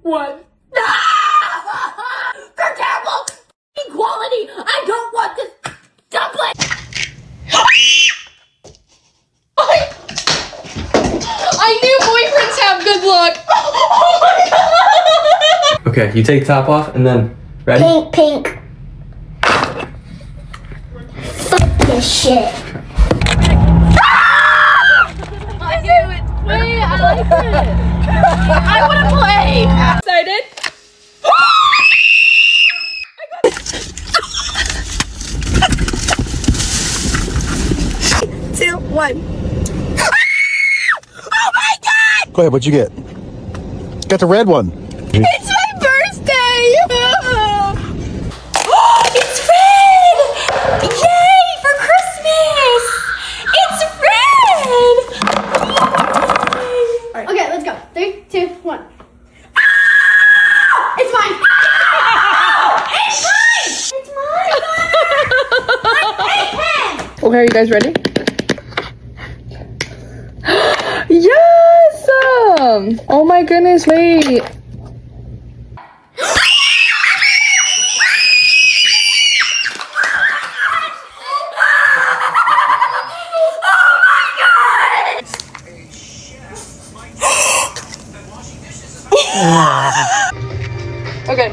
one. They're terrible quality. I don't want this dumpling. I knew boyfriends have good luck. Oh my god. Okay, you take top off and then ready? Pink. Fuck this shit. I knew it. Wait, I like it. I want to play. Excited? Two, one. Oh my god! Go ahead, what'd you get? Got the red one. It's my birthday! It's red! Yay! For Christmas! It's red! Okay, let's go. 3, 2, 1. It's mine! It's mine! It's mine. Okay, are you guys ready? Yes! Oh my goodness, wait. Okay.